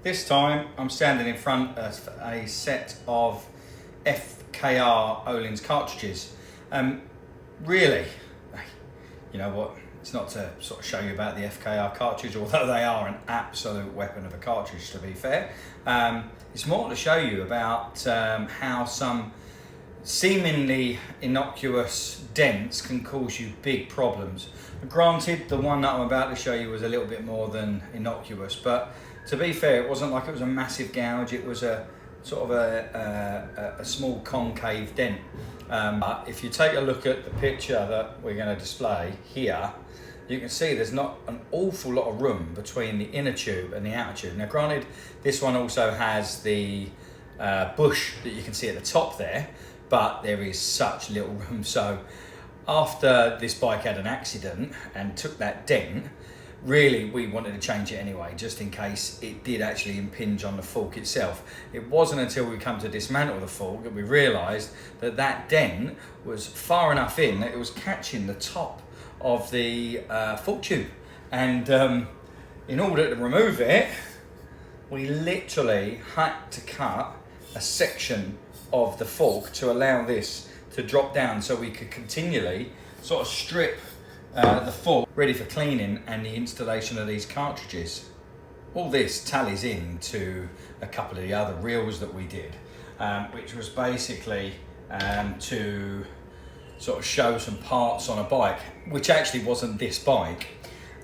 This time I'm standing in front of a set of FKR Öhlins cartridges. Really, you know what, it's not to sort of show you about the FKR cartridge, although they are an absolute weapon of a cartridge, to be fair. It's more to show you about how some seemingly innocuous dents can cause you big problems. Granted, the one that I'm about to show you was a little bit more than innocuous, but to be fair, it wasn't like it was a massive gouge. It was a sort of a small concave dent. But if you take a look at the picture that we're going to display here, you can see there's not an awful lot of room between the inner tube and the outer tube. Now granted, this one also has the bush that you can see at the top there, but there is such little room. So after this bike had an accident and took that dent, really we wanted to change it anyway, just in case it did actually impinge on the fork itself. It wasn't until we come to dismantle the fork that we realised that that dent was far enough in that it was catching the top of the fork tube. And in order to remove it, we literally had to cut a section of the fork to allow this to drop down so we could continually sort of strip the fork ready for cleaning and the installation of these cartridges. All this tallies into a couple of the other reels that we did, which was basically to sort of show some parts on a bike, which actually wasn't this bike,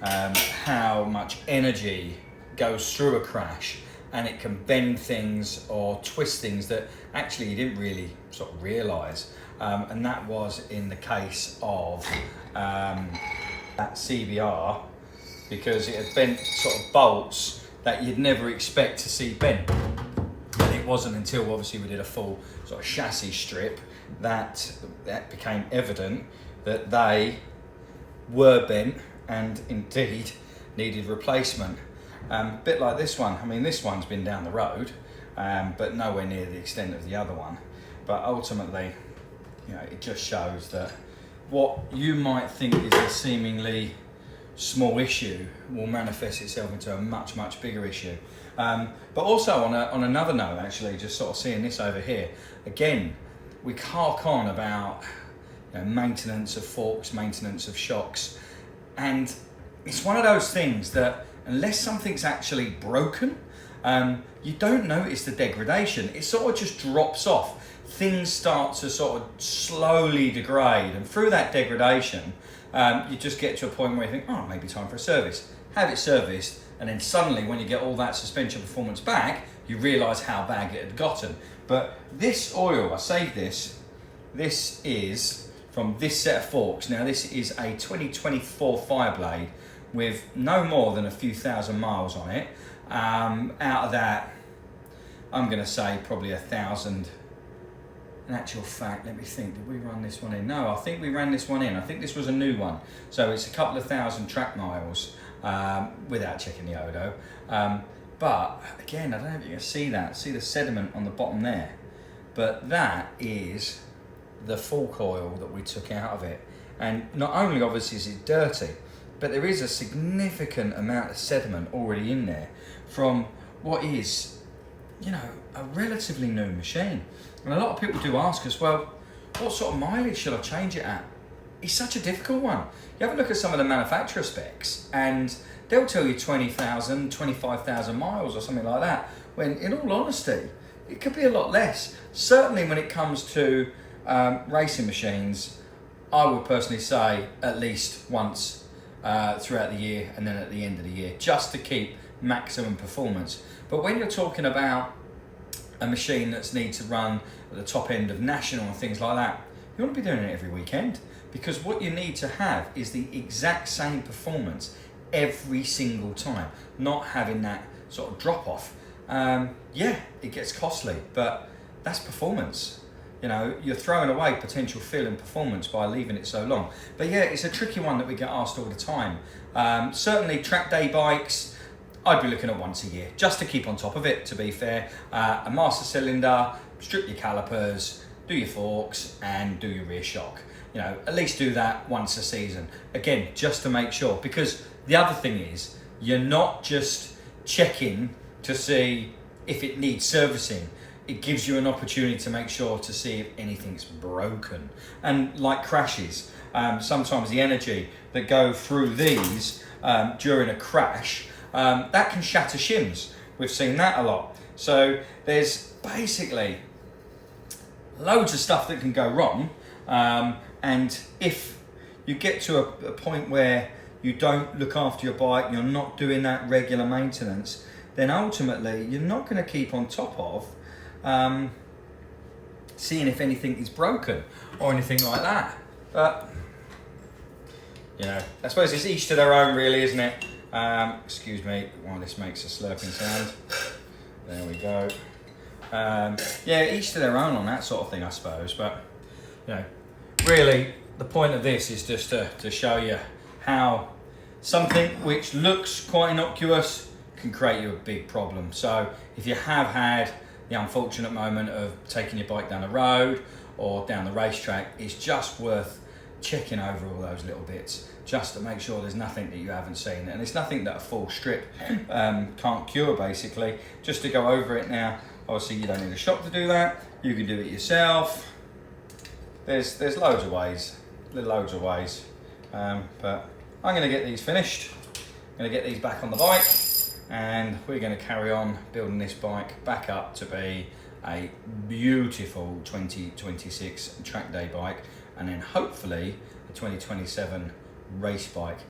how much energy goes through a crash, and it can bend things or twist things that actually you didn't really sort of realise. And that was in the case of that CBR, because it had bent sort of bolts that you'd never expect to see bent. And it wasn't until obviously we did a full sort of chassis strip that became evident that they were bent and indeed needed replacement. Bit like this one. I mean, this one's been down the road, but nowhere near the extent of the other one. But ultimately, you know, it just shows that what you might think is a seemingly small issue will manifest itself into a much, much bigger issue. But also on another note, actually, just sort of seeing this over here, again, we hark on about, you know, maintenance of forks, maintenance of shocks, and it's one of those things that unless something's actually broken, you don't notice the degradation. It sort of just drops off. Things start to sort of slowly degrade, and through that degradation, you just get to a point where you think, oh, maybe time for a service. Have it serviced, and then suddenly when you get all that suspension performance back, you realise how bad it had gotten. But this oil, I saved this is from this set of forks. Now this is a 2024 Fireblade with no more than a few thousand miles on it. Out of that, I'm going to say probably 1,000. In actual fact, let me think, did we run this one in? No, I think we ran this one in. I think this was a new one. So it's a couple of thousand track miles without checking the odo. But again, I don't know if you can see that. See the sediment on the bottom there. But that is the fork oil that we took out of it. And not only obviously is it dirty, but there is a significant amount of sediment already in there from what is, you know, a relatively new machine. And a lot of people do ask us, well, what sort of mileage should I change it at? It's such a difficult one. You have a look at some of the manufacturer specs and they'll tell you 20,000, 25,000 miles or something like that, when in all honesty, it could be a lot less. Certainly when it comes to racing machines, I would personally say at least once throughout the year and then at the end of the year, just to keep maximum performance. But when you're talking about a machine that's need to run at the top end of national and things like that, you want to be doing it every weekend, because what you need to have is the exact same performance every single time, not having that sort of drop off. Yeah, it gets costly, but that's performance. You know, you're throwing away potential feel and performance by leaving it so long. But yeah, it's a tricky one that we get asked all the time. Certainly track day bikes, I'd be looking at once a year, just to keep on top of it, to be fair. A master cylinder, strip your calipers, do your forks, and do your rear shock. You know, at least do that once a season. Again, just to make sure, because the other thing is, you're not just checking to see if it needs servicing. It gives you an opportunity to make sure to see if anything's broken. And like crashes, sometimes the energy that go through these during a crash, that can shatter shims. We've seen that a lot. So there's basically loads of stuff that can go wrong. And if you get to a point where you don't look after your bike, you're not doing that regular maintenance, then ultimately you're not going to keep on top of seeing if anything is broken or anything like that. But, you know, I suppose it's each to their own really, isn't it? Excuse me while this makes a slurping sound. There we go. Yeah, each to their own on that sort of thing, I suppose. But, you know, really the point of this is just to show you how something which looks quite innocuous can create you a big problem. So if you have had the unfortunate moment of taking your bike down the road or down the racetrack, it's just worth checking over all those little bits just to make sure there's nothing that you haven't seen. And it's nothing that a full strip can't cure, basically. Just to go over it now, obviously you don't need a shop to do that. You can do it yourself. There's loads of ways, but I'm going to get these finished. I'm going to get these back on the bike, and we're going to carry on building this bike back up to be a beautiful 2026 track day bike, and then hopefully a 2027 race bike.